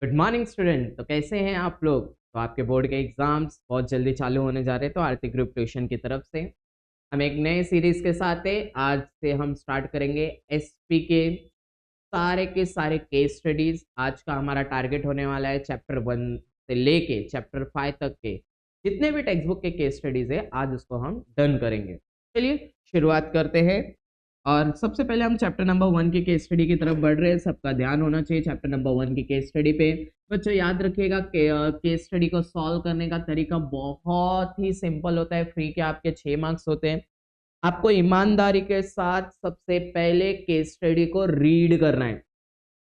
Good morning student. तो कैसे हैं आप लोग? तो आपके बोर्ड के एग्जाम्स बहुत जल्दी चालू होने जा रहे हैं, तो आरती ग्रुप ट्यूशन की तरफ से हम एक नए सीरीज के साथ है। आज से हम स्टार्ट करेंगे एसपी के सारे केस स्टडीज। आज का हमारा टारगेट होने वाला है चैप्टर 1 से लेके चैप्टर 5 तक के जितने भी टेक्स्ट बुक के केस स्टडीज है, आज उसको हम डन करेंगे। चलिए शुरुआत करते हैं। और सबसे पहले हम चैप्टर नंबर 1 की केस स्टडी की तरफ बढ़ रहे हैं। सबका ध्यान होना चाहिए चैप्टर नंबर 1 की केस स्टडी पे। बच्चों याद रखिएगा केस स्टडी को सॉल्व करने का तरीका बहुत ही सिंपल होता है। फ्री के आपके 6 मार्क्स होते हैं। आपको ईमानदारी के साथ सबसे पहले केस स्टडी को रीड करना है।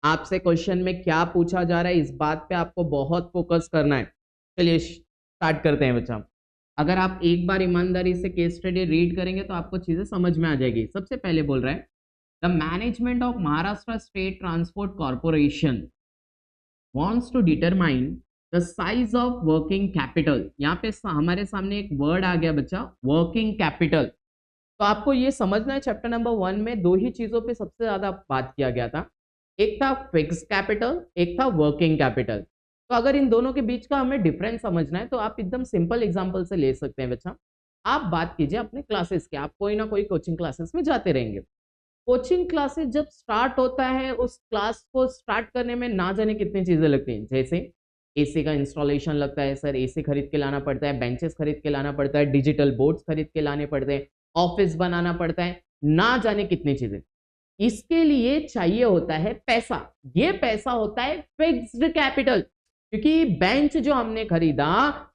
आपसे क्वेश्चन में क्या पूछा जा रहा है इस बात पे आपको बहुत फोकस करना है। चलिए स्टार्ट करते हैं बच्चा। अगर आप एक बार ईमानदारी से केस स्टडी रीड करेंगे तो आपको चीजें समझ में आ जाएगी। सबसे पहले बोल रहा है the management of Maharashtra state transport corporation wants to determine the size of working capital। यहाँ पे हमारे सामने एक वर्ड आ गया बच्चा, वर्किंग कैपिटल। तो आपको ये समझना है चैप्टर नंबर 1 में दो ही चीजों पे सबसे ज्यादा बात किया गया था। एक था फिक्स कैपिटल, एक था वर्किंग कैपिटल। तो अगर इन दोनों के बीच का हमें डिफरेंस समझना है तो आप एकदम सिंपल एग्जांपल से ले सकते हैं बच्चा। आप बात कीजिए अपने क्लासेस के, आप कोई ना कोई कोचिंग क्लासेस में जाते रहेंगे। कोचिंग क्लासेस जब स्टार्ट होता है, उस क्लास को स्टार्ट करने में ना जाने कितनी चीजें लगती हैं। जैसे एसी का इंस्टॉलेशन लगता है, सर एसी खरीद के लाना पड़ता है, बेंचेस खरीद के लाना पड़ता है, डिजिटल बोर्ड्स खरीद के लाने पड़ते हैं, ऑफिस बनाना पड़ता है, ना जाने कितनी चीजें। इसके लिए चाहिए होता है पैसा। ये पैसा होता है फिक्स्ड कैपिटल। क्योंकि बेंच जो हमने खरीदा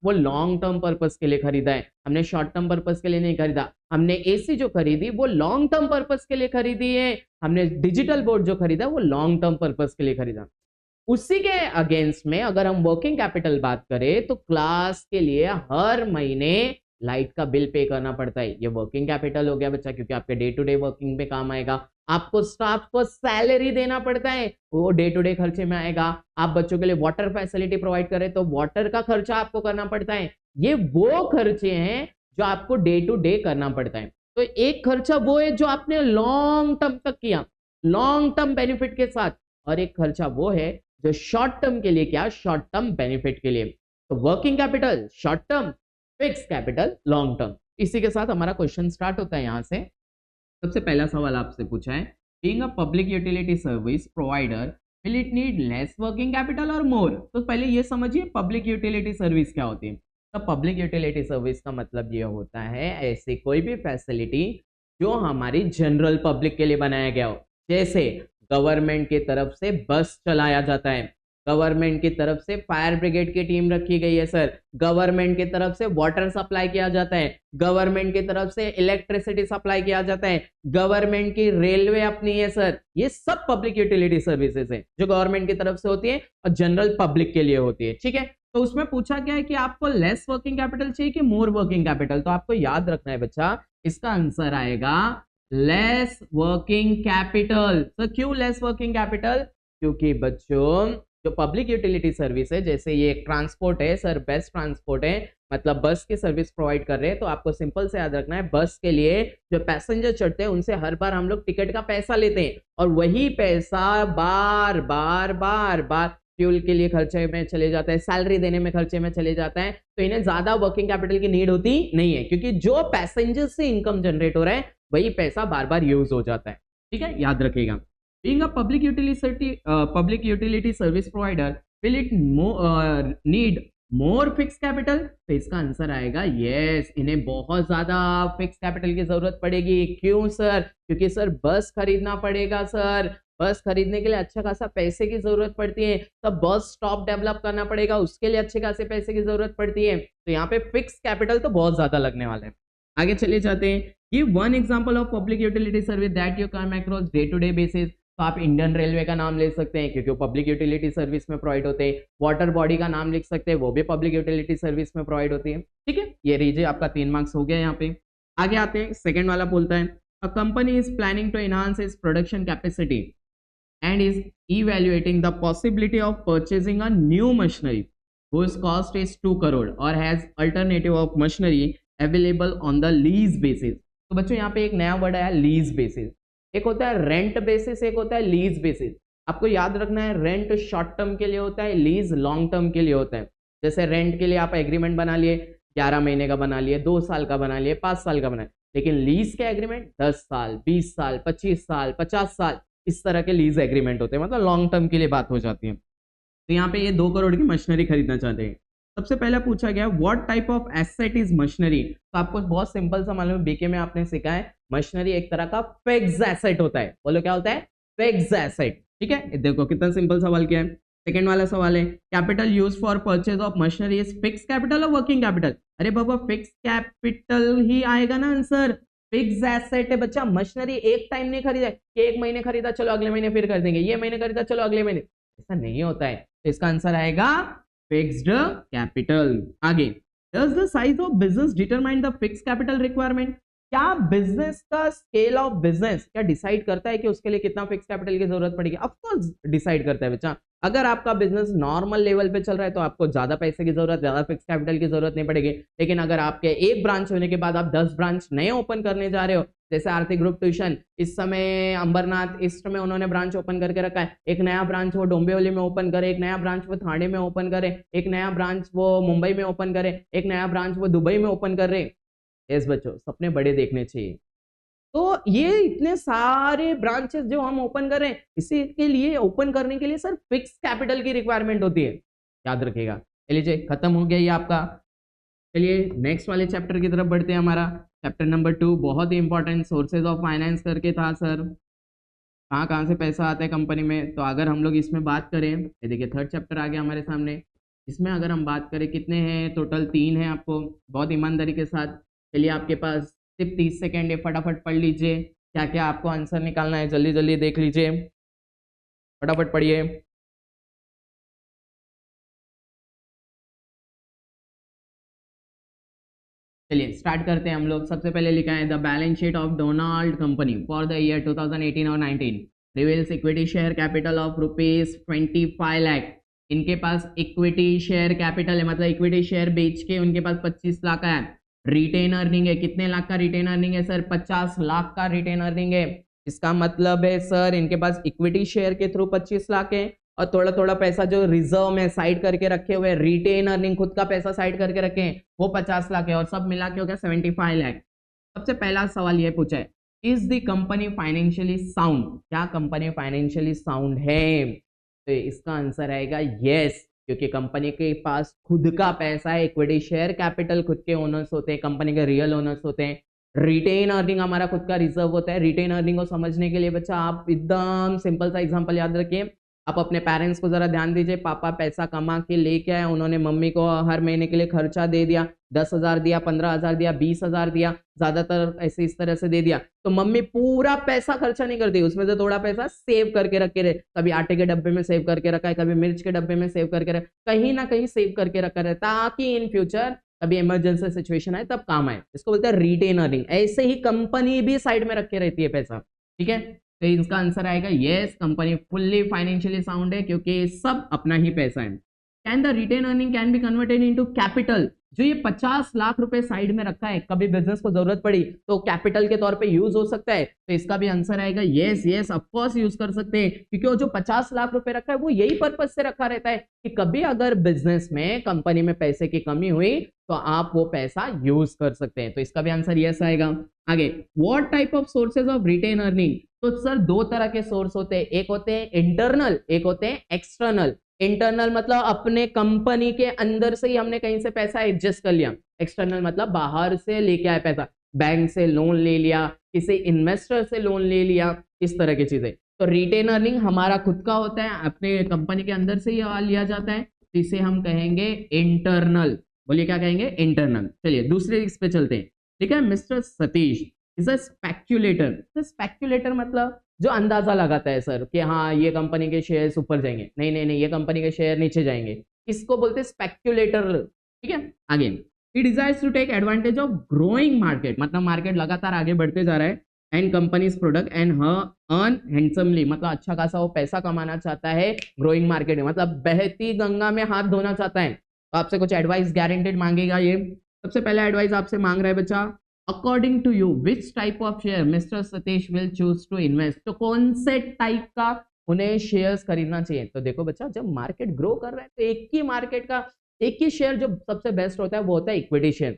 वो लॉन्ग टर्म पर्पस के लिए खरीदा है, हमने शॉर्ट टर्म पर्पस के लिए नहीं खरीदा। हमने एसी जो खरीदी वो लॉन्ग टर्म पर्पस के लिए खरीदी है, हमने डिजिटल बोर्ड जो खरीदा वो लॉन्ग टर्म पर्पस के लिए खरीदा। उसी के अगेंस्ट में अगर हम वर्किंग कैपिटल बात करें तो क्लास के लिए हर महीने लाइट का बिल पे करना पड़ता है। ये वर्किंग कैपिटल हो गया बच्चा, क्योंकि आपके डे टू डे वर्किंग पे काम आएगा। आपको स्टाफ को सैलरी देना पड़ता है, वो डे टू डे खर्चे में आएगा। आप बच्चों के लिए वाटर फैसिलिटी प्रोवाइड करें तो वाटर का खर्चा आपको करना पड़ता है। ये वो खर्चे हैं जो आपको डे टू डे करना पड़ता है। तो एक खर्चा वो है जो आपने लॉन्ग टर्म तक किया, लॉन्ग टर्म बेनिफिट के साथ, और एक खर्चा वो है जो शॉर्ट टर्म के लिए क्या, शॉर्ट टर्म बेनिफिट के लिए। तो working capital short term, fix capital long term. इसी के साथ हमारा क्वेश्चन स्टार्ट होता है। यहां से सबसे पहला सवाल आपसे पूछा है, being a public utility service provider will it need less working capital और मोर। तो पहले ये समझिए पब्लिक यूटिलिटी सर्विस क्या होती है। तो पब्लिक यूटिलिटी सर्विस का मतलब ये होता है ऐसी कोई भी फैसिलिटी जो हमारी जनरल पब्लिक के लिए बनाया गया हो। जैसे गवर्नमेंट की तरफ से बस चलाया जाता है, गवर्नमेंट की तरफ से फायर ब्रिगेड की टीम रखी गई है सर, गवर्नमेंट की तरफ से वाटर सप्लाई किया जाता है, गवर्नमेंट की तरफ से इलेक्ट्रिसिटी सप्लाई किया जाता है, गवर्नमेंट की रेलवे अपनी है सर। ये सब पब्लिक यूटिलिटी सर्विसेज है जो गवर्नमेंट की तरफ से होती है और जनरल पब्लिक के लिए होती है। ठीक है, तो उसमें पूछा गया है कि आपको लेस वर्किंग कैपिटल चाहिए कि मोर वर्किंग कैपिटल। तो आपको याद रखना है बच्चा, इसका आंसर आएगा लेस वर्किंग कैपिटल। तो क्यों लेस वर्किंग कैपिटल? क्योंकि बच्चों जो पब्लिक यूटिलिटी सर्विस है, जैसे ये ट्रांसपोर्ट है सर, बेस्ट ट्रांसपोर्ट है, मतलब बस की सर्विस प्रोवाइड कर रहे हैं। तो आपको सिंपल से याद रखना है, बस के लिए जो पैसेंजर चढ़ते हैं उनसे हर बार हम लोग टिकट का पैसा लेते हैं, और वही पैसा बार बार बार बार फ्यूल के लिए खर्चे में चले जाता है, सैलरी देने में खर्चे में चले जाता है। तो इन्हें ज्यादा वर्किंग कैपिटल की नीड होती नहीं है, क्योंकि जो पैसेंजर से इनकम जनरेट हो रहा है वही पैसा बार बार यूज हो जाता है। ठीक है, याद रखिएगा। Being a public utility service provider, will it need more fixed capital? तो इसका आंसर आएगा यस, इन्हें बहुत ज्यादा फिक्स कैपिटल की जरूरत पड़ेगी। क्यों सर? क्योंकि सर बस खरीदना पड़ेगा सर, बस खरीदने के लिए अच्छा खासा पैसे की जरूरत पड़ती है। तब बस स्टॉप डेवलप करना पड़ेगा, उसके लिए अच्छे खासे पैसे की जरूरत पड़ती है। तो यहाँ पे फिक्स कैपिटल तो बहुत ज्यादा लगने वाला है। आगे चले जाते हैं। Give one example of public utility service that you come across day to day basis. तो आप इंडियन रेलवे का नाम ले सकते हैं क्योंकि वो पब्लिक यूटिलिटी सर्विस में प्रोवाइड होते हैं। वाटर बॉडी का नाम लिख सकते हैं, वो भी पब्लिक यूटिलिटी सर्विस में प्रोवाइड होती है। ठीक है, ये रीजिए आपका 3 मार्क्स हो गया। यहाँ पे आगे आते हैं, सेकंड वाला बोलता है a company is planning to enhance its production capacity and is evaluating the possibility of purchasing a new machinery whose cost is 2 crore or has alternative of machinery available on the lease basis। तो बच्चों यहाँ पे एक नया word आया lease basis. एक होता है रेंट बेसिस, एक होता है लीज बेसिस। आपको याद रखना है, रेंट शॉर्ट टर्म के लिए होता है, लीज लॉन्ग टर्म के लिए होता है। जैसे रेंट के लिए आप एग्रीमेंट बना लिए, 11 महीने का बना लिए, 2 साल का बना लिए, 5 साल का बना लिए, लेकिन लीज के एग्रीमेंट 10 साल, 20 साल, 25 साल, 50 साल, इस तरह के लीज एग्रीमेंट होते हैं, मतलब लॉन्ग टर्म के लिए बात हो जाती है। तो यहाँ पे ये 2 करोड़ की मशीनरी खरीदना चाहते हैं। सबसे पहला पूछा गया what type of asset is machinery. तो आपको बहुत सिंपल सा मालूम है, बीके में आपने सीखा है, मशीनरी एक तरह का फिक्स्ड एसेट होता है। बोलो क्या होता है? Fixed asset. ठीक है, देखो कितना सिंपल सवाल किया है। सेकंड वाला सवाल है capital use for purchase of machinery is fix capital और वर्किंग कैपिटल। अरे बाबा फिक्स कैपिटल ही आएगा ना आंसर। फिक्स एसेट है बच्चा, मशीनरी एक टाइम नहीं खरीदा कि एक महीने खरीदा चलो अगले महीने फिर कर देंगे, ये महीने खरीदा चलो अगले महीने, ऐसा नहीं होता है। तो इसका आंसर आएगा फिक्स्ड कैपिटल। आगे, does the size of business determine the fix capital requirement. क्या बिजनेस का स्केल ऑफ बिजनेस क्या डिसाइड करता है कि उसके लिए कितना फिक्स कैपिटल की जरूरत पड़ेगी? ऑफ कोर्स डिसाइड करता है बच्चा। अगर आपका बिजनेस नॉर्मल लेवल पे चल रहा है तो आपको ज्यादा पैसे की जरूरत, ज्यादा फिक्स कैपिटल की जरूरत नहीं पड़ेगी। लेकिन अगर आपके एक ब्रांच होने के बाद आप 10 ब्रांच नए ओपन करने जा रहे हो, जैसे आरती ग्रुप ट्यूशन इस समय अंबरनाथ ईस्ट में उन्होंने ब्रांच ओपन करके रखा है, एक नया ब्रांच वो डोंबिवली में ओपन करे, एक नया ब्रांच वो थाने में ओपन करे, एक नया ब्रांच वो मुंबई में ओपन करे, एक नया ब्रांच वो दुबई में ओपन कर रहे। यस बच्चों, सपने बड़े देखने चाहिए। तो ये इतने सारे ब्रांचेस जो हम ओपन कर रहे हैं, इसी के लिए ओपन करने के लिए सर फिक्स कैपिटल की रिक्वायरमेंट होती है, याद रखिएगा। चलिए खत्म हो गया ये आपका। चलिए नेक्स्ट वाले चैप्टर की तरफ बढ़ते हैं। हमारा चैप्टर नंबर 2 बहुत ही इंपॉर्टेंट, सोर्सेज ऑफ फाइनेंस करके था सर, कहाँ कहाँ से पैसा आता है कंपनी में। तो अगर हम लोग इसमें बात करें, ये देखिए थर्ड चैप्टर आ गया हमारे सामने। इसमें अगर हम बात करें कितने हैं, टोटल 3 हैं। आपको बहुत ईमानदारी के साथ, चलिए आपके पास सिर्फ 30 सेकेंड है, फटाफट पढ़ लीजिए क्या क्या आपको आंसर निकालना है, जल्दी जल्दी देख लीजिए, फटाफट पढ़िए। चलिए स्टार्ट करते हैं हम लोग। सबसे पहले लिखा है the balance sheet of Donald company for the year 2018 और 19 reveals equity share capital of ₹25 lakh. इनके पास इक्विटी शेयर कैपिटल है, मतलब इक्विटी शेयर बेच के उनके पास 25 लाख है। रिटेन अर्निंग है, कितने लाख का रिटेन अर्निंग है सर? 50 लाख का रिटेन अर्निंग है। इसका मतलब है सर इनके पास इक्विटी शेयर के थ्रू 25 लाख है, और थोड़ा थोड़ा पैसा जो रिजर्व में साइड करके रखे हुए, रिटेन अर्निंग खुद का पैसा साइड करके रखे हैं, वो 50 लाख है, और सब मिला के हो गया 75 लाख। सबसे पहला सवाल ये पूछा है is the company financially sound. क्या कंपनी फाइनेंशियली साउंड है? तो इसका आंसर आएगा यस, क्योंकि कंपनी के पास खुद का पैसा है, इक्विटी शेयर कैपिटल खुद के ओनर्स होते हैं, कंपनी के रियल ओनर्स होते हैं। रिटेन अर्निंग हमारा खुद का रिजर्व होता है। रिटेन अर्निंग को समझने के लिए बच्चा आप एकदम सिंपल सा एग्जांपल याद रखिए। आप अपने पेरेंट्स को जरा ध्यान दीजिए, पापा पैसा कमा के लेके आए, उन्होंने मम्मी को हर महीने के लिए खर्चा दे दिया, 10,000 दिया, 15,000 दिया, 20,000 दिया, ज्यादातर ऐसे इस तरह से दे दिया। तो मम्मी पूरा पैसा खर्चा नहीं करती, उसमें से थोड़ा पैसा सेव करके रखे रहे, कभी आटे के डब्बे में सेव करके रखा है, कभी मिर्च के डब्बे में सेव करके रखा, कहीं ना कहीं सेव करके रखा है, ताकि इन फ्यूचर कभी इमरजेंसी सिचुएशन आए तब काम आए। इसको बोलते हैं रिटेन अर्निंग। ऐसे ही कंपनी भी साइड में रखे रहती है पैसा। ठीक है, तो इसका आंसर आएगा yes, company fully financially sound है क्योंकि सब अपना ही पैसा है। Can the retain earning can be converted into capital. जो ये 50 लाख रुपए साइड में रखा है, कभी बिजनेस को जरूरत पड़ी तो कैपिटल के तौर पे यूज हो सकता है। तो इसका भी आंसर आएगा yes, yes of course use कर सकते हैं, क्योंकि वो जो 50 लाख रुपए रखा है वो यही पर्पज से रखा रहता है कि कभी अगर बिजनेस में, कंपनी में पैसे की कमी हुई तो आप वो पैसा यूज कर सकते हैं। तो इसका भी आंसर यस आएगा। आगे, what type of sources of retain earning. तो सर 2 तरह के सोर्स होते हैं, एक होते हैं इंटरनल, एक होते हैं एक्सटर्नल। इंटरनल मतलब अपने कंपनी के अंदर से ही हमने कहीं से पैसा एडजस्ट कर लिया, एक्सटर्नल मतलब बाहर से लेके आए पैसा, बैंक से लोन ले लिया, किसी इन्वेस्टर से लोन ले लिया, इस तरह की चीजें। तो रिटेन अर्निंग हमारा खुद का होता है, अपने कंपनी के अंदर से ही लिया जाता है, तो इसे हम कहेंगे इंटरनल। बोलिए क्या कहेंगे? इंटरनल। चलिए दूसरे इस पे चलते हैं। ठीक है, mister Satish is a speculator. Speculator मतलब जो अंदाजा लगाता है सर कि हाँ ये कंपनी के शेयर ऊपर जाएंगे, नहीं नहीं नहीं ये कंपनी के शेयर नीचे जाएंगे, इसको बोलते हैं स्पेक्यूलेटर। ठीक है, आगे, he desires to take advantage of growing market, मतलब मार्केट लगातार आगे बढ़ते जा रहा है, and companies product and earn handsomely, मतलब अच्छा खासा वो पैसा कमाना चाहता है ग्रोइंग मार्केट में, मतलब बहती गंगा में हाथ धोना चाहता है। तो आपसे कुछ एडवाइस गारंटेड मांगेगा ये। सबसे पहला एडवाइस आपसे मांग रहा है बच्चा, according to you which type of share mister Satish will choose to invest. तो कौन से टाइप का उन्हें शेयर्स खरीदना चाहिए। तो देखो बच्चा, जब मार्केट ग्रो कर रहा है तो एक ही शेयर जो सबसे बेस्ट होता है वो होता है इक्विटी शेयर,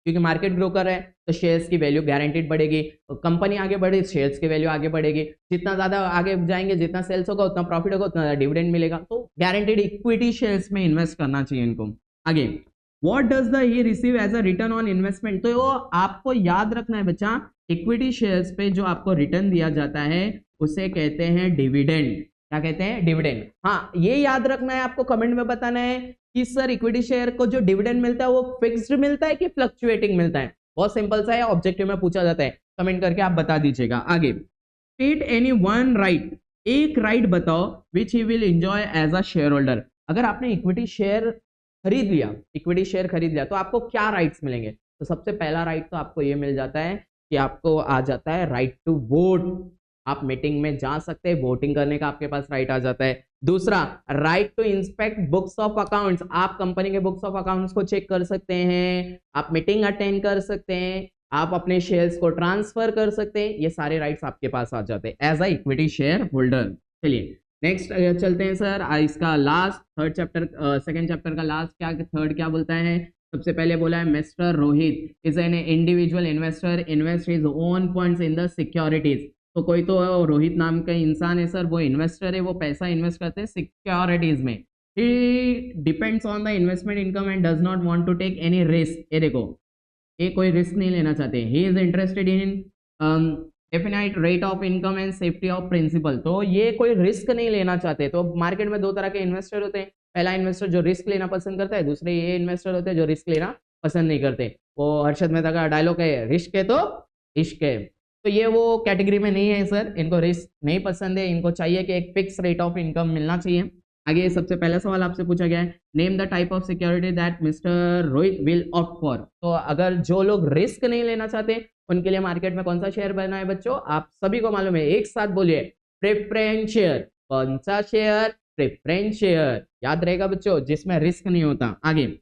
क्योंकि मार्केट ग्रो कर रहा है तो शेयर्स की वैल्यू गारंटीड बढ़ेगी, कंपनी आगे बढ़े शेयर्स की वैल्यू आगे बढ़ेगी, जितना ज्यादा आगे जाएंगे जितना सेल्स होगा उतना प्रॉफिट होगा उतना डिविडेंड मिलेगा, तो गारंटीड इक्विटी शेयर्स में इन्वेस्ट करना चाहिए इनको। आगे, what does the he receive as a return on investment, तो आपको याद रखना है बच्चा, इक्विटी शेयर्स पे जो आपको रिटर्न दिया जाता है उसे कहते हैं डिविडेंड। क्या कहते हैं? डिविडेंड। हाँ, ये याद रखना है आपको, कमेंट में बताना है कि सर इक्विटी शेयर को जो डिविडेंड मिलता है वो फिक्स्ड मिलता है कि फ्लक्चुएटिंग मिलता है। बहुत सिंपल सा है, ऑब्जेक्टिव में पूछा जाता है, कमेंट करके आप बता दीजिएगा। आगे, स्टेट एनी वन राइट, एक राइट बताओ which he will enjoy as a shareholder. अगर आपने इक्विटी शेयर खरीद लिया तो आपको क्या राइट्स मिलेंगे? तो सबसे पहला राइट तो आपको ये मिल जाता है कि आपको आ जाता है राइट टू वोट, आप मीटिंग में जा सकते हैं, वोटिंग करने का आपके पास राइट आ जाता है। दूसरा, right to inspect books of accounts, आप कंपनी के बुक्स ऑफ अकाउंट्स को चेक कर सकते हैं, आप मीटिंग अटेंड कर सकते हैं, आप अपने शेयर्स को ट्रांसफर कर सकते हैं, ये सारे राइट्स आपके पास आ जाते हैं as a equity share holder. चलिए नेक्स्ट चलते हैं सर, इसका last third chapter, second chapter का लास्ट क्या, थर्ड क्या बोलता है? सबसे पहले बोला है mister Rohit is an individual investor, invest his own funds in the securities. तो कोई तो रोहित नाम का इंसान है सर, वो इन्वेस्टर है, वो पैसा इन्वेस्ट करते हैं सिक्योरिटीज में। He depends on the investment income and does not want to take any risk. ये देखो, ये कोई रिस्क नहीं लेना चाहते। He is interested in definite rate of income and safety of principal, तो ये कोई रिस्क नहीं लेना चाहते। तो मार्केट में दो तरह के इन्वेस्टर होते हैं, पहला इन्वेस्टर जो रिस्क लेना पसंद करता है, दूसरे ये इन्वेस्टर होते हैं जो रिस्क लेना पसंद नहीं करते। वो हर्षद मेहता का डायलॉग है, रिस्क है तो इश्क है। तो ये वो कैटेगरी में नहीं है सर, इनको रिस्क नहीं पसंद है, इनको चाहिए कि एक फिक्स रेट ऑफ इनकम मिलना चाहिए। आगे सबसे पहला सवाल आपसे पूछा गया है, name the type of security that mister Rohit will opt for. तो अगर जो लोग रिस्क नहीं लेना चाहते उनके लिए मार्केट में कौन सा शेयर बना है बच्चों? आप सभी को मालूम है, एक साथ बोलिए, प्रेफरेंस शेयर। कौन सा शेयर? Preference share. याद रहेगा बच्चों, जिसमें रिस्क नहीं होता। आगे,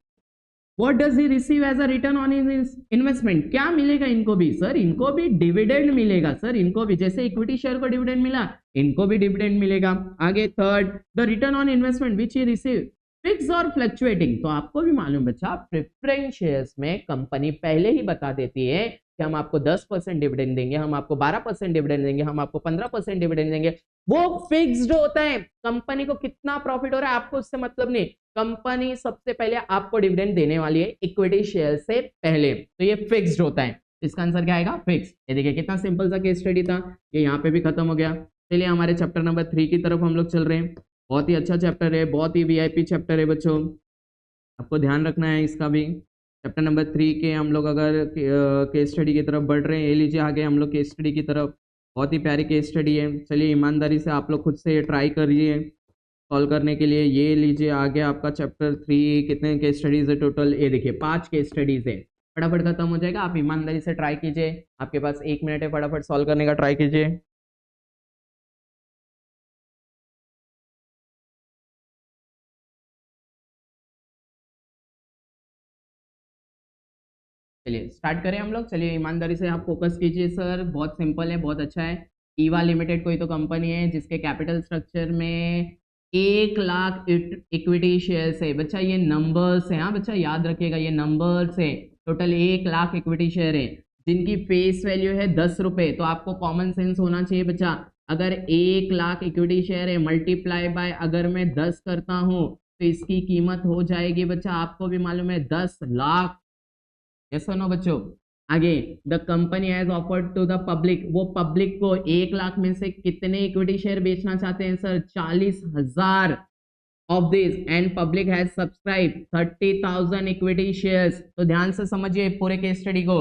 What does he receive as a return on his investment? क्या मिलेगा इनको भी? सर इनको भी डिविडेंड मिलेगा सर, इनको भी, जैसे इक्विटी शेयर को डिविडेंड मिला इनको भी डिविडेंड मिलेगा। आगे third, the return on investment which he receive fix और फ्लक्चुएटिंग। तो आपको भी मालूम बच्चा, प्रेफरेंस शेयर्स में कंपनी पहले ही बता देती है कि हम आपको 10% डिविडेंड देंगे, हम आपको 12% डिविडेंड देंगे, हम आपको 15% डिविडेंड देंगे। वो फिक्स्ड होता है, कंपनी को कितना प्रॉफिट हो रहा है आपको उससे मतलब नहीं, कंपनी सबसे पहले आपको डिविडेंड देने वाली है इक्विटी शेयर से पहले, तो ये फिक्स्ड होता है। इसका आंसर क्या आएगा? फिक्स। ये देखिए कितना सिंपल सा केस स्टडी था, ये यहाँ पे भी खत्म हो गया। चलिए हमारे चैप्टर नंबर 3 की तरफ हम लोग चल रहे हैं। बहुत ही अच्छा चैप्टर है, बहुत ही वीआईपी चैप्टर है बच्चों, आपको ध्यान रखना है इसका भी। चैप्टर नंबर 3 के हम लोग अगर केस स्टडी की तरफ बढ़ रहे हैं, ये लीजिए आगे हम लोग केस स्टडी की तरफ, बहुत ही प्यारी केस स्टडी है। चलिए ईमानदारी से आप लोग खुद से ट्राई करिए सॉल्व करने के लिए। ये लीजिए आगे आपका चैप्टर 3, कितने केस स्टडीज है टोटल? ये देखिए 5 केस स्टडीज है, फटाफट खत्म हो जाएगा। आप ईमानदारी से ट्राई कीजिए, आपके पास 1 मिनट है, फटाफट सॉल्व करने का ट्राई कीजिए। चलिए स्टार्ट करें हम लोग। चलिए ईमानदारी से आप फोकस कीजिए सर, बहुत सिंपल है, बहुत अच्छा है। ईवा लिमिटेड कोई तो कंपनी है जिसके कैपिटल स्ट्रक्चर में 1,00,000 इक्विटी शेयर्स है। बच्चा ये नंबर्स है, हाँ बच्चा याद रखिएगा, ये नंबर्स है। टोटल 1,00,000 इक्विटी शेयर है जिनकी फेस वैल्यू है 10 रुपए। तो आपको कॉमन सेंस होना चाहिए बच्चा, अगर 1,00,000 इक्विटी शेयर है मल्टीप्लाई बाय अगर मैं 10 करता हूँ तो इसकी कीमत हो जाएगी बच्चा, आपको भी मालूम है 10 लाख। यस और नो बच्चों? आगे, the company has offered to the public, वो पब्लिक को 1,00,000 में से कितने इक्विटी शेयर बेचना चाहते हैं sir? 40,000 of this, and public has subscribe 30,000 equity shares. तो ध्यान से समझिए पूरे केस स्टडी को।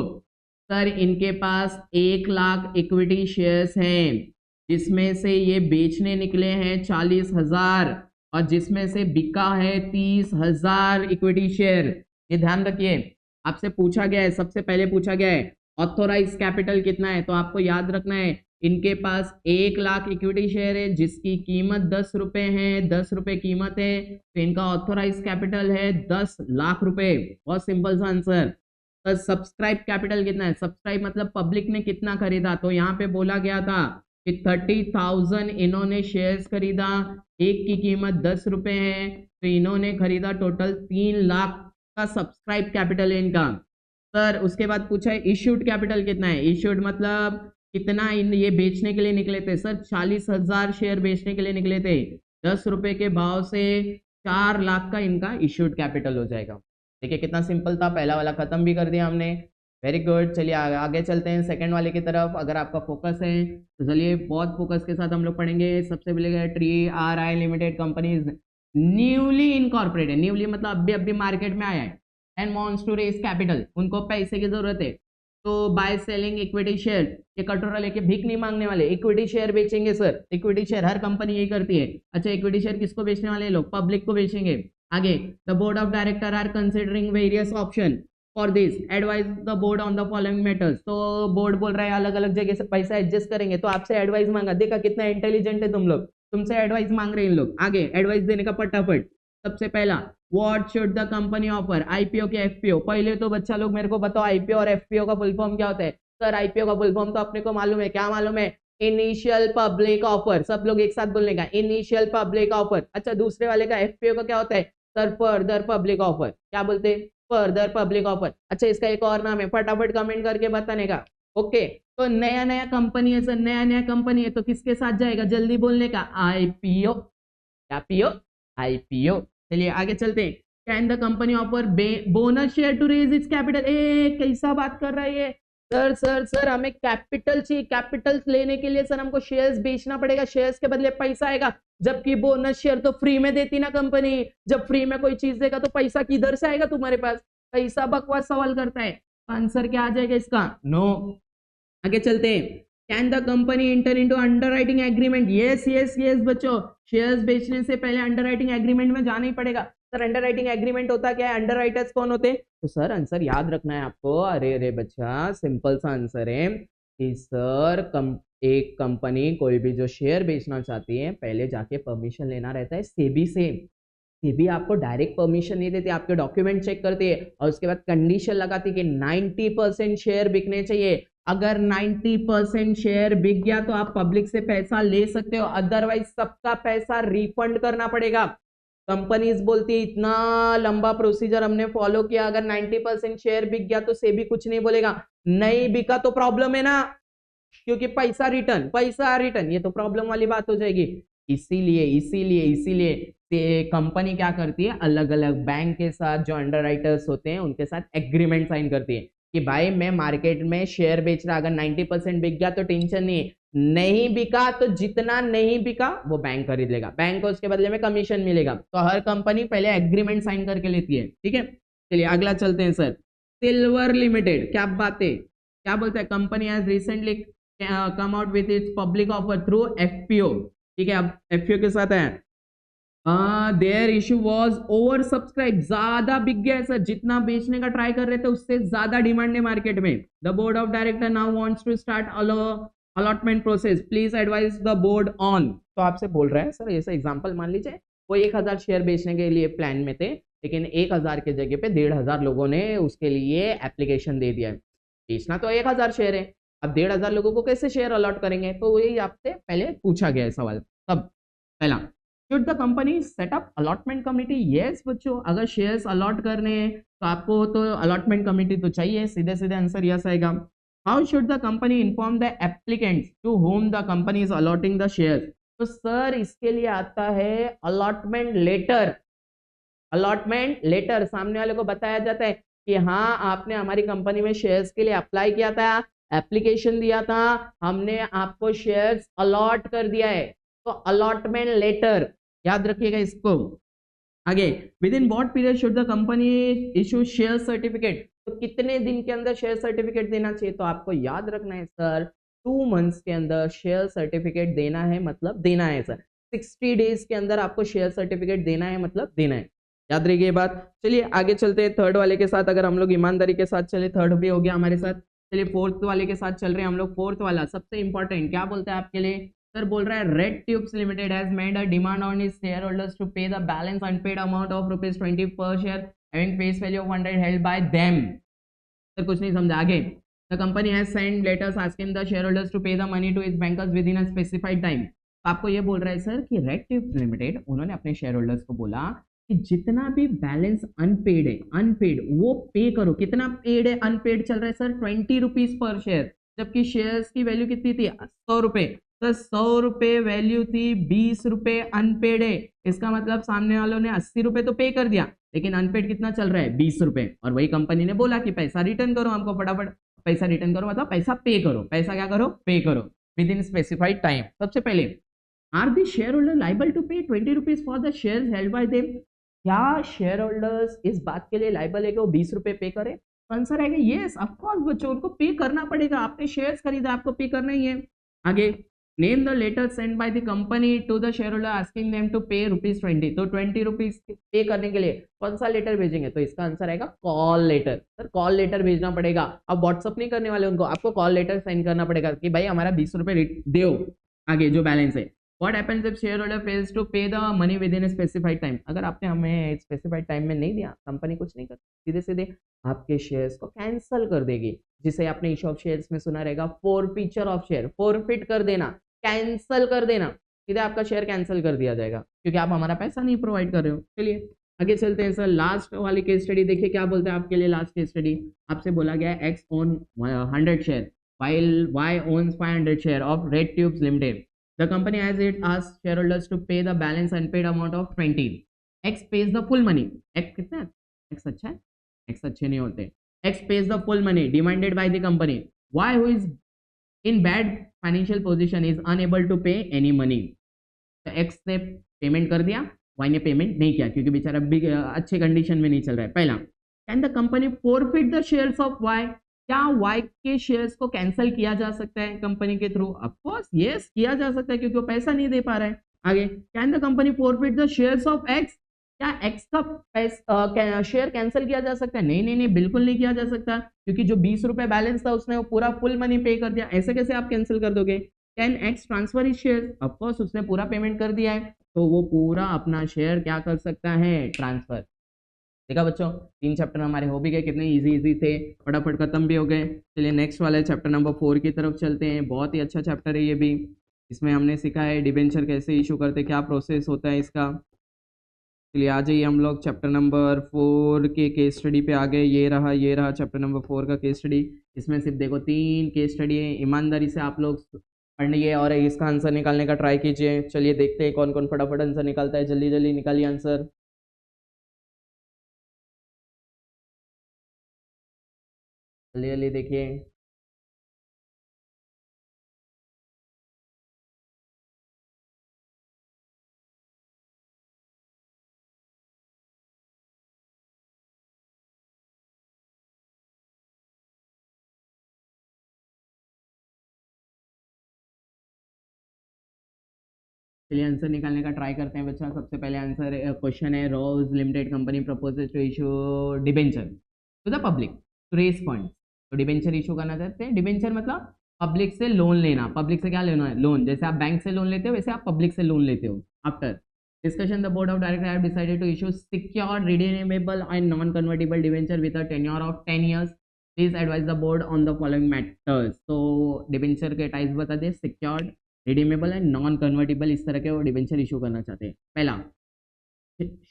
सर इनके पास 1,00,000 इक्विटी शेयर्स हैं जिसमें से ये बेचने निकले हैं 40,000 और जिसमें से बिका है 30,000 इक्विटी शेयर। ये ध्यान रखिए, आपसे पूछा गया है, सबसे पहले पूछा गया है ऑथोराइज कैपिटल कितना है, तो आपको याद रखना है इनके पास 1,00,000 इक्विटी शेयर है जिसकी कीमत 10 रुपए है, 10 रुपए कीमत है, तो इनका ऑथोराइज कैपिटल है 10 लाख रुपए। बहुत सिंपल सा आंसर। तो सब्सक्राइब कैपिटल कितना है? सब्सक्राइब मतलब पब्लिक ने कितना खरीदा, तो यहाँ पे बोला गया था कि 30,000 इन्होंने शेयर्स खरीदा, एक की कीमत 10 रुपए है, तो इन्होंने खरीदा टोटल 3 लाख का सब्सक्राइब कैपिटल है इनका। सर उसके बाद पूछा है इश्यूड कैपिटल कितना है, इश्यूड मतलब कितना ये बेचने के लिए निकले थे। सर 40,000 शेयर बेचने के लिए निकले थे, 10 रुपए के भाव से 4 लाख का इनका इश्यूड कैपिटल हो जाएगा। देखिए कितना सिंपल था, पहला वाला खत्म भी कर दिया हमने। वेरी गुड, चलिए आगे चलते हैं सेकंड वाले की तरफ। अगर आपका फोकस है तो चलिए बहुत फोकस के साथ हम लोग पढ़ेंगे। सबसे पहले TRI limited company newly incorporated, newly मतलब अभी मार्केट में आया है, and wants to raise capital, उनको पैसे की जरूरत है, तो बाय सेलिंग इक्विटी शेयर, ये कटोरा लेके भीख नहीं मांगने वाले, इक्विटी शेयर बेचेंगे। सर इक्विटी शेयर हर कंपनी यही करती है। अच्छा इक्विटी शेयर किसको बेचने वाले लोग, पब्लिक को बेचेंगे। आगे the board of director are considering various option for this, advise the board on the following matters. तो बोर्ड बोल रहा है अलग अलग जगह से पैसा एडजस्ट करेंगे, तो आपसे एडवाइस मांगा, देखा कितना इंटेलिजेंट है तुम लोग, तुमसे एडवाइस मांग रहे हैं इन लोग। आगे एडवाइस देने का फटाफट। सबसे पहला what should the company offer, IPO के एफपीओ। पहले तो बच्चा लोग मेरे को बताओ आईपीओ और एफपीओ का फुल फॉर्म क्या होता है। सर आईपीओ का फुल फॉर्म तो अपने को मालूम है, क्या मालूम है, इनिशियल पब्लिक ऑफर। सब लोग एक साथ बोलने का, इनिशियल पब्लिक ऑफर। अच्छा दूसरे वाले का एफपीओ का क्या होता है, सर फर्दर पब्लिक ऑफर। क्या बोलते हैं, फर्दर पब्लिक ऑफर। अच्छा इसका एक और नाम है, फटाफट कमेंट करके बताने का। ओके तो नया नया कंपनी है सर, नया नया कंपनी है तो किसके साथ जाएगा, जल्दी बोलने का, आईपीओ। क्या पीओ, आईपीओ। चलिए आगे चलते हैं। Can the company offer bonus share to raise its capital. ए कैसा बात कर रहा है ये, सर सर सर हमें कैपिटल चाहिए, कैपिटल लेने के लिए सर हमको शेयर्स बेचना पड़ेगा, शेयर्स के बदले पैसा आएगा, जबकि बोनस शेयर तो फ्री में देती ना कंपनी। जब फ्री में कोई चीज देगा तो पैसा किधर से आएगा तुम्हारे पास, कैसा बकवास सवाल करता है। आंसर क्या आ जाएगा इसका, नो। आगे चलते हैं। Can the company inter into underwriting agreement, yes yes yes बच्चों, शेयर्स बेचने से पहले अंडरराइटिंग एग्रीमेंट में जाना ही पड़ेगा। सर अंडरराइटिंग एग्रीमेंट होता क्या है, अंडरराइटर्स कौन होते हैं, तो सर आंसर याद रखना है आपको। अरे अरे बच्चा सिंपल सा आंसर है कि सर एक कंपनी कोई भी जो शेयर बेचना चाहती है पहले जाके परमिशन लेना रहता है सेबी से। सेबी आपको डायरेक्ट परमिशन नहीं देती, आपके डॉक्यूमेंट चेक करती है और उसके बाद कंडीशन लगाती है कि 90% शेयर बिकने चाहिए। अगर 90% शेयर बिक गया तो आप पब्लिक से पैसा ले सकते हो, अदरवाइज सबका पैसा रिफंड करना पड़ेगा। कंपनीज बोलती है इतना लंबा प्रोसीजर हमने फॉलो किया, अगर 90% शेयर बिक गया तो सेबी कुछ नहीं बोलेगा, नहीं बिका तो प्रॉब्लम है ना, क्योंकि पैसा रिटर्न, ये तो प्रॉब्लम वाली बात हो जाएगी। इसीलिए इसीलिए इसीलिए कंपनी क्या करती है, अलग अलग बैंक के साथ जो अंडरराइटर्स होते हैं उनके साथ एग्रीमेंट साइन करती है कि भाई मैं मार्केट में शेयर बेच रहा, अगर 90% बिक गया तो टेंशन नहीं, नहीं बिका तो जितना नहीं बिका वो बैंक खरीद लेगा, बैंक को उसके बदले में कमीशन मिलेगा। तो हर कंपनी पहले एग्रीमेंट साइन करके लेती है, ठीक है। चलिए अगला चलते हैं सर। सिल्वर लिमिटेड, क्या बात है, क्या बोलते हैं, company has recently come out with its public offer through FPO, ठीक है। अब एफपीओ के साथ है, there issue was over subscribe, ज्यादा बिक गया है सर, जितना बेचने का ट्राई कर रहे थे उससे ज्यादा डिमांड है मार्केट में। The board of director now wants to start allotment process, please advise the board on. तो आपसे बोल रहे हैं सर, ऐसा एग्जांपल मान लीजिए वो 1000 शेयर बेचने के लिए प्लान में थे, लेकिन 1000 के जगह पे 1500 लोगों ने उसके लिए एप्लीकेशन दे दिया है। बेचना तो 1000 शेयर है, अब 1500 लोगों को कैसे शेयर अलॉट करेंगे, तो वही आपसे पहले पूछा गया है सवाल। तब पहला, should the company set up allotment committee, yes बच्चों, अगर शेयर्स अलॉट करने हैं तो आपको तो अलॉटमेंट कमिटी तो चाहिए, सीधे सीधे आंसर यस आएगा। How should the company inform the applicants to whom the company is allotting the shares, तो सर इसके लिए आता है अलॉटमेंट लेटर। अलॉटमेंट लेटर सामने वाले को बताया जाता है कि हाँ आपने हमारी कंपनी में शेयर्स के लिए अप्लाई किया था, एप्लीकेशन दिया था, हमने आपको शेयर्स अलॉट कर दिया है, तो अलॉटमेंट लेटर याद रखिएगा इसको। आगे, with in what period should the company issue share certificate, तो कितने दिन के अंदर शेयर सर्टिफिकेट देना चाहिए, तो आपको याद रखना है सर 2 मंथ्स के अंदर शेयर सर्टिफिकेट देना है, मतलब देना है सर। 60 डेज के अंदर आपको शेयर सर्टिफिकेट देना है, मतलब देना है, याद रखिए ये बात। चलिए आगे चलते हैं थर्ड वाले के साथ, अगर हम लोग ईमानदारी के साथ चले, थर्ड भी हो गया हमारे साथ। चलिए फोर्थ वाले के साथ चल रहे हैं हम लोग। फोर्थ वाला सबसे इंपॉर्टेंट क्या बोलते हैं आपके लिए, सर बोल रहा है red tubes limited has made a demand on its shareholders to pay the balance unpaid amount of ₹20 per share having face value of 100 held by them. Sir कुछ नहीं समझा, आगे the company has send letters asking the shareholders to pay the money to its bankers within a specified time. आपको ये बोल रहा है sir कि रेड ट्यूब्स लिमिटेड उन्होंने अपने शेयर होल्डर्स को बोला कि जितना भी बैलेंस अनपेड है, अनपेड वो पे करो। कितना पेड है, अनपेड चल रहा है सर 20 रुपीज पर शेयर, जबकि शेयर्स की वैल्यू कितनी थी 100 रुपए। तो 100 रुपए वैल्यू थी, 20 रुपए अनपेड है। इसका मतलब सामने वालों ने 80 रुपए तो पे कर दिया, लेकिन अनपेड कितना चल रहा है 20 रुपए। और वही कंपनी ने बोला कि पैसा रिटर्न करो हमको फटाफट। पैसा रिटर्न करो मतलब पैसा पे करो, पैसा क्या करो, पे करो विद इन स्पेसिफाइड टाइम। सबसे पहले are the share holder liable to pay 20 rupees for the share held by them. क्या शेयर होल्डर्स इस बात के लिए लाइबल है कि वो 20 रुपए पे करे? आंसर आएगा यस ऑफ कोर्स बच्चों, उनको पे करना पड़ेगा। आपने शेयर्स खरीदा, आपको पे करना ही है। आगे name the letter send by the company to the share holder asking them to pay ₹20। तो 20 रुपीज पे करने के लिए कौन सा लेटर भेजेंगे? तो इसका आंसर आएगा call letter. Sir call letter भेजना पड़ेगा। अब व्हाट्सअप नहीं करने वाले उनको, आपको कॉल लेटर सेंड करना पड़ेगा कि भाई हमारा 20 रुपए दो आगे जो बैलेंस है। What happens if shareholder fails to pay the money within a specified time? अगर आपने हमें स्पेसिफाइड टाइम में नहीं दिया, कंपनी कुछ नहीं करती, सीधे सीधे आपके शेयर्स को कैंसिल कर देगी, जिसे आपने इशू ऑफ शेयर्स में सुना रहेगा फोरफीचर ऑफ शेयर। फोरफिट कर देना, कैंसिल कर देना, सीधे आपका शेयर कैंसिल कर दिया जाएगा क्योंकि आप हमारा पैसा नहीं प्रोवाइड कर रहे हो। चलिए आगे चलते हैं सर। लास्ट वाली केस स्टडी देखिए क्या बोलते हैं आपके लिए। लास्ट केस स्टडी आपसे बोला गया x own 100 share while Y owns 500 share of Red Tubes Limited. The company has it asked shareholders to pay the balance unpaid amount of 20. X pays the full money. X कितना है? X अच्छा है? X अच्छे नहीं होते। X pays the full money demanded by the company. Y, who is in bad financial position, is unable to pay any money. तो X ने payment कर दिया, Y ने पेमेंट नहीं किया क्योंकि बेचारा अच्छे कंडीशन में नहीं चल रहा है। पहला, can the company forfeit the shares of Y? क्या Y के शेयर्स को कैंसिल किया जा सकता है कंपनी के थ्रू? ऑफ कोर्स यस किया जा सकता है क्योंकि वो पैसा नहीं दे पा रहा है। आगे, can the company forfeit the shares of X? क्या X का शेयर कैंसिल किया जा सकता है? नहीं नहीं नहीं, बिल्कुल नहीं किया जा सकता क्योंकि जो 20 रुपए बैलेंस था उसने वो पूरा फुल मनी पे कर दिया। ऐसे कैसे आप कैंसिल कर दोगे? Can X transfer his share? Of course उसने पूरा पेमेंट कर दिया है तो वो पूरा अपना शेयर क्या कर सकता है, ट्रांसफर। देखा बच्चों, 3 चैप्टर हमारे हो भी गए, कितने इजी थे, फटाफट खत्म भी हो गए। चलिए नेक्स्ट वाले चैप्टर नंबर 4 की तरफ चलते हैं। बहुत ही अच्छा चैप्टर है ये भी। इसमें हमने सीखा है डिबेंचर कैसे इशू करते, क्या प्रोसेस होता है इसका। चलिए आ जाइए हम लोग चैप्टर नंबर 4 के केस स्टडी पे आ गए। ये रहा चैप्टर नंबर 4 का केस स्टडी। इसमें सिर्फ देखो 3 केस स्टडी है। ईमानदारी से आप लोग पढ़िए और इसका आंसर निकालने का ट्राई कीजिए। चलिए देखते हैं कौन कौन फटाफट आंसर निकालता है। जल्दी जल्दी निकालिए आंसर। जल्दी जल्दी देखिए। चलिए आंसर निकालने का ट्राई करते हैं बच्चा। सबसे पहले आंसर क्वेश्चन है, rose limited company proposes to issue debenture to the public to raise fund. तो डिबेंचर इशू करना चाहते हैं। डिबेंचर मतलब पब्लिक से लोन लेना। पब्लिक से क्या लेना है? लोन। जैसे आप बैंक से लोन लेते हो वैसे आप पब्लिक से लोन लेते हो। After discussion the board of directors have decided to issue secured redeemable and non-convertible debenture with a tenure of 10 years. Please advise the board on the following matters. तो debenture के types बता दें, secured, redeemable and non convertible, इस तरह के वो debenture issue करना चाहते हैं। पहला,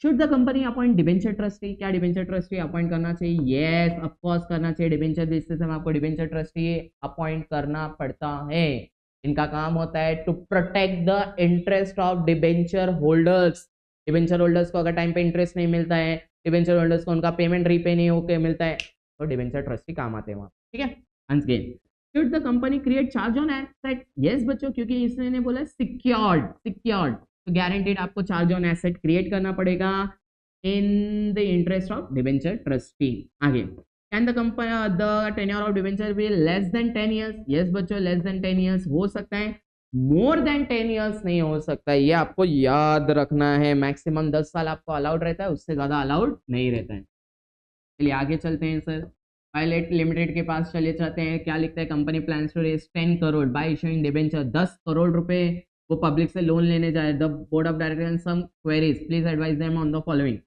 should the company appoint debenture trustee? क्या डिबेंचर ट्रस्टी अपॉइंट करना चाहिए? यस ऑफ कोर्स करना चाहिए। डिबेंचर बेसिस में आपको डिबेंचर ट्रस्टी अपॉइंट करना पड़ता है। इनका काम होता है to protect the interest of debenture holders. Debenture holders को अगर टाइम पे इंटरेस्ट नहीं मिलता है, डिबेंचर होल्डर्स को उनका पेमेंट रीपे नहीं होकर मिलता है, तो डिबेंचर ट्रस्टी काम आते हैं वहां। ठीक है, अंस gain should the company create charge on asset? Yes बच्चों, क्योंकि इसने बोला सिक्योर्ड तो गारंटीड आपको चार्ज ऑन एसेट क्रिएट करना पड़ेगा in the interest of debenture trustee. आगे, can the company the tenure of debenture be less than 10 years? Yes बच्चों, लेस देन 10 ईयर्स हो सकता है, मोर देन 10 ईयर्स नहीं हो सकता है। ये आपको याद रखना है। मैक्सिमम 10 साल आपको अलाउड रहता है, उससे ज्यादा अलाउड नहीं रहता है। चलिए आगे चलते हैं सर। पायलट लिमिटेड के पास चले जाते हैं। क्या लिखता है? Company plans to raise 10 crore by issuing debenture. 10 crore रुपए वो पब्लिक से लोन लेने जाए। The board of directors some queries, please advise them on the following.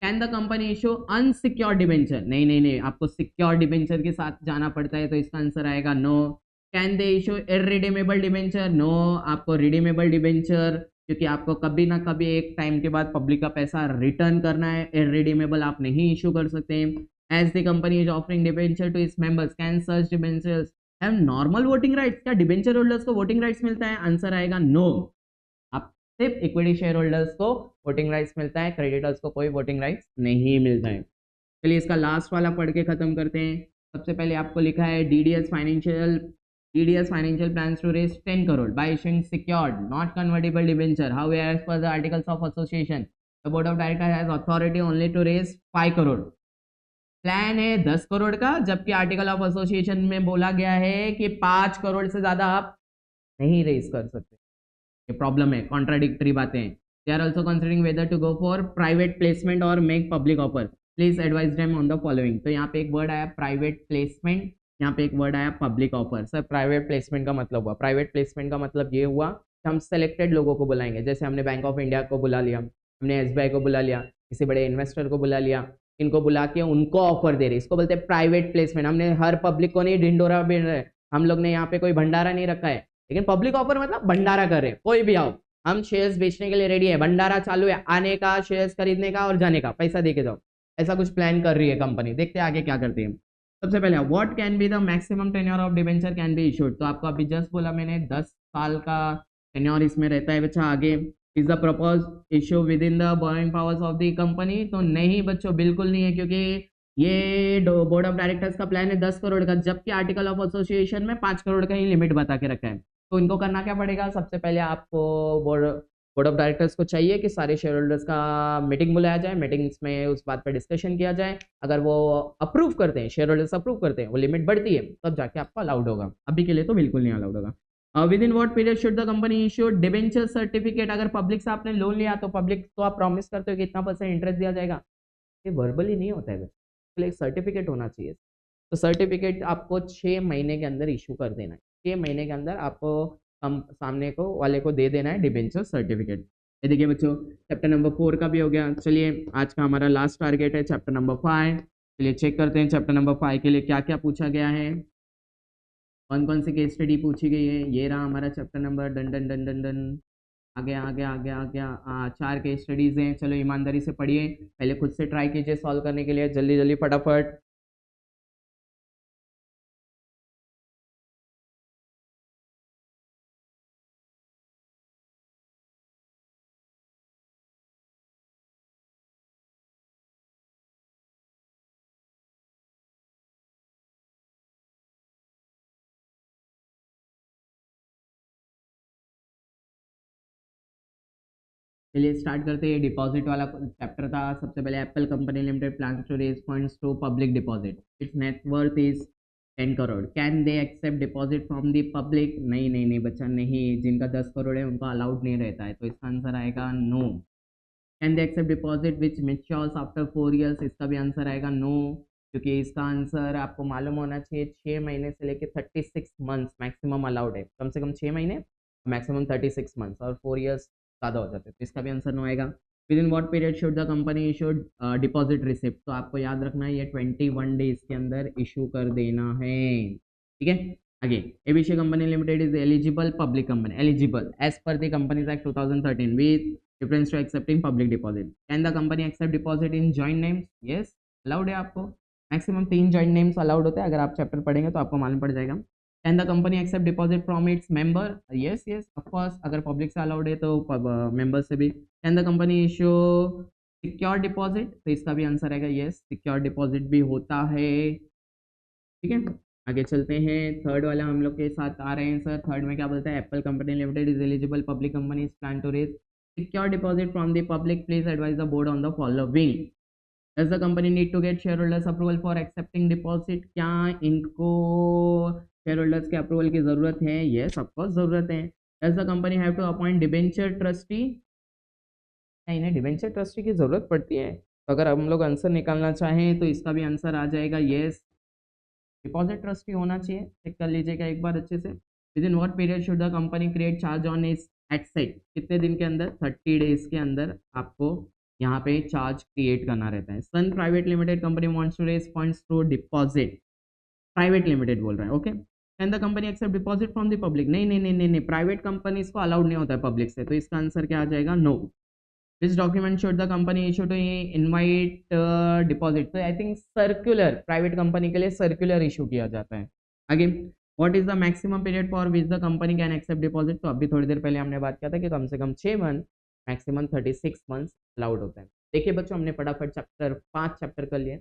Can the company issue unsecured debenture, नहीं नहीं नहीं, आपको सिक्योर्ड डिबेंचर के साथ जाना पड़ता है, तो इसका आंसर आएगा no. Can they issue irredeemable debenture, no, आपको रिडीमेबल डिबेंचर, क्योंकि आपको कभी ना कभी एक टाइम के बाद पब्लिक का पैसा रिटर्न करना है, इररिडीमेबल आप नहीं इशू कर सकते। As the company is offering debenture to its members, can such debentures have normal voting rights, क्या डिबेंचर होल्डर्स को वोटिंग राइट्स मिलता है? आंसर आएगा नो। आप सिर्फ इक्विटी शेयर होल्डर्स को वोटिंग राइट्स मिलता है, क्रेडिटर्स को कोई वोटिंग राइट्स नहीं मिलता है। चलिए इसका लास्ट वाला पढ़ के खत्म करते हैं। सबसे पहले आपको लिखा है DDS financial plans to raise 10 crore by issuing secured not convertible debenture, how as per the articles of association the board of director has authority only to raise 5 crore. Plan है 10 करोड़ का, जबकि आर्टिकल ऑफ एसोसिएशन में बोला गया है कि 5 करोड़ से ज्यादा आप नहीं रेज कर सकते। ये प्रॉब्लम है, कॉन्ट्राडिक्टरी बातें हैं। They are also considering whether to go for private placement और make public offer, please advise them on the following. तो यहाँ पे एक वर्ड आया प्राइवेट प्लेसमेंट, यहाँ पे एक वर्ड आया public offer. Sir private placement का मतलब हुआ, प्राइवेट प्लेसमेंट का मतलब ये हुआ कि हम सेलेक्टेड लोगों को बुलाएंगे, जैसे हमने बैंक ऑफ इंडिया को बुला लिया, हमने एसबीआई को बुला लिया, किसी बड़े इन्वेस्टर को बुला लिया, इनको बुला के उनको ऑफर दे रहे, इसको बोलते हैं प्राइवेट प्लेसमेंट। हमने हर पब्लिक को नहीं ढिंडोरा बिन रहे, हम लोग ने यहाँ पे कोई भंडारा नहीं रखा है, लेकिन पब्लिक ऑफर मतलब भंडारा कर रहे, कोई भी आओ, हम शेयर्स बेचने के लिए रेडी है, भंडारा चालू है, आने का, शेयर्स खरीदने का और जाने का, पैसा दे के जाओ, ऐसा कुछ प्लान कर रही है कंपनी। देखते हैं आगे क्या करते हैं। सबसे पहले what can be the maximum tenure of debenture can be issued, तो आपको अभी जस्ट बोला मैंने 10 साल का टेन्योर इसमें रहता है बच्चा। आगे is the propose issue with in the borrowing powers of the company, तो नहीं बच्चों बिल्कुल नहीं है, क्योंकि ये बोर्ड ऑफ डायरेक्टर्स का प्लान है 10 करोड़ का, जबकि आर्टिकल ऑफ एसोसिएशन में 5 करोड़ का ही लिमिट बता के रखा है। तो इनको करना क्या पड़ेगा, सबसे पहले आपको बोर्ड ऑफ डायरेक्टर्स को चाहिए कि सारे शेयर होल्डर्स का मीटिंग बुलाया जाए, मीटिंग्स में उस बात पर डिस्कशन किया जाए, अगर वो अप्रूव करते हैं, शेयर होल्डर्स अप्रूव करते हैं, वो लिमिट बढ़ती है, तब जाके आपको अलाउड होगा, अभी के लिए तो बिल्कुल नहीं अलाउड होगा। With in what period should the company issue debenture certificate, अगर पब्लिक से आपने लोन लिया तो पब्लिक को आप प्रॉमिस करते हो कि इतना % इंटरेस्ट दिया जाएगा, ये वर्बली नहीं होता है, एक सर्टिफिकेट होना चाहिए। तो सर्टिफिकेट आपको 6 महीने के अंदर इशू कर देना है, 6 महीने के अंदर आपको हम सामने को वाले को दे देना है डिबेंचर सर्टिफिकेट। ये देखिए बच्चों चैप्टर नंबर 4 का भी हो गया। चलिए आज का हमारा लास्ट टारगेट है चैप्टर नंबर 5। चलिए चेक करते हैं चैप्टर नंबर 5 के लिए क्या क्या पूछा गया है, कौन कौन सी केस स्टडी पूछी गई है। ये रहा हमारा chapter number, done done done done done, आ गया आ गया आ गया आ गया। 4 केस स्टडीज हैं। चलो ईमानदारी से पढ़िए, पहले खुद से ट्राई कीजिए सॉल्व करने के लिए, जल्दी जल्दी फटाफट। चलिए स्टार्ट करते हैं। डिपॉजिट वाला चैप्टर था। सबसे पहले Apple company limited plans to raise funds through public deposit, its net worth is 10 crore, can they accept deposit from the public, नहीं नहीं नहीं बच्चा नहीं, जिनका 10 करोड़ है उनका अलाउड नहीं रहता है, तो इसका आंसर आएगा no. Can they accept deposit which matures after 4 years, इसका भी आंसर आएगा नो, क्योंकि इसका आंसर आपको मालूम होना चाहिए 6 महीने से लेकर 36 मंथ्स मैक्सिमम अलाउड है, कम से कम 6 महीने, मैक्सिमम 36 मंथ्स, और 4 ईयर्स ज़्यादा हो जाते हैं, तो इसका भी आंसर नो आएगा। With in what period should the company issued deposit receipt, तो आपको याद रखना है ये 21 डेज के अंदर इशू कर देना है, ठीक है। आगे ABC company limited is eligible public company, eligible as per the companies act 2013 with difference to accepting public deposit, can the company accept deposit in joint names, yes allowed है आपको, मैक्सिमम 3 जॉइंट नेम्स अलाउड होते हैं, अगर आप chapter पढ़ेंगे तो आपको मालूम पड़ जाएगा। Can the company accept deposit from its member, yes yes of course, अगर पब्लिक से अलाउड है तो मेंबर से भी। Can the company issue secure deposit, तो इसका भी आंसर आएगा यस, सिक्योर डिपॉजिट भी होता है, ठीक है। आगे चलते हैं, थर्ड वाला हम लोग के साथ आ रहे हैं सर। थर्ड में क्या बोलता है, Apple company limited is eligible public company is plan to raise secure deposit from the public, please advise the board on the following. Does the company need to get share holders approval for accepting deposit, क्या इनको share holders के approval की जरूरत है? Yes of course जरूरत है। Does the company have to appoint debenture trustee, इन्हें debenture trustee की जरूरत पड़ती है, तो अगर हम लोग आंसर निकालना चाहें तो इसका भी आंसर आ जाएगा यस, डिपॉजिट ट्रस्टी होना चाहिए। चेक कर लीजिएगा एक बार अच्छे से। With in what period should the company create charge on इस एट सेट, कितने दिन के अंदर? 30 डेज के अंदर आपको यहाँ पे चार्ज क्रिएट करना रहता है। Sun private limited company wants to raise funds through deposit, private limited बोल रहा है, okay. Can the company accept deposit from the public? नहीं नहीं नहीं नहीं नहीं, प्राइवेट कंपनीज को अलाउड नहीं होता है पब्लिक से, तो इसका आंसर क्या आ जाएगा? No. This document should the company issue to invite deposit? तो I think circular, private company के लिए सर्कुलर इशू किया जाता है। आगे, what is the maximum period for which the company can accept deposit? तो अभी थोड़ी देर पहले हमने बात किया था कि कम से कम 6 मंथ, मैक्सिमम 36 मंथ्स अलाउड होता है। देखिए बच्चों, हमने फटाफट चैप्टर 5 चैप्टर कर लिए।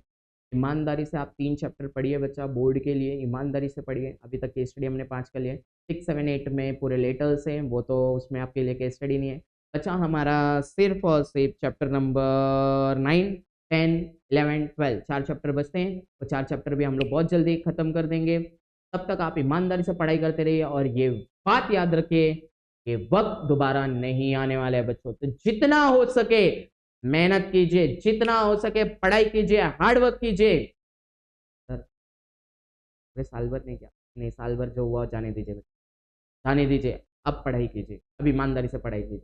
ईमानदारी से आप 3 चैप्टर पढ़िए बच्चा, बोर्ड के लिए ईमानदारी से पढ़िए। अभी तक केस स्टडी हमने 5 कर लिए। 6, 7, 8 में पूरे लेटर्स हैं, वो तो उसमें आपके लिए केस स्टडी नहीं है बच्चा। हमारा सिर्फ और सिर्फ चैप्टर नंबर 9, 10, 11, 12 4 चैप्टर बचते हैं। वो 4 चैप्टर भी हम लोग बहुत जल्दी खत्म कर देंगे। तब तक आप ईमानदारी से पढ़ाई करते रहिए, और ये बात याद रखिए, ये वक्त दोबारा नहीं आने वाला है बच्चों। तो जितना हो सके मेहनत कीजिए, जितना हो सके पढ़ाई कीजिए, हार्ड वर्क कीजिए। सर साल भर नहीं, क्या नहीं, साल भर जो हुआ जाने दीजिए, जाने दीजिए। अब पढ़ाई कीजिए, अब ईमानदारी से पढ़ाई कीजिए।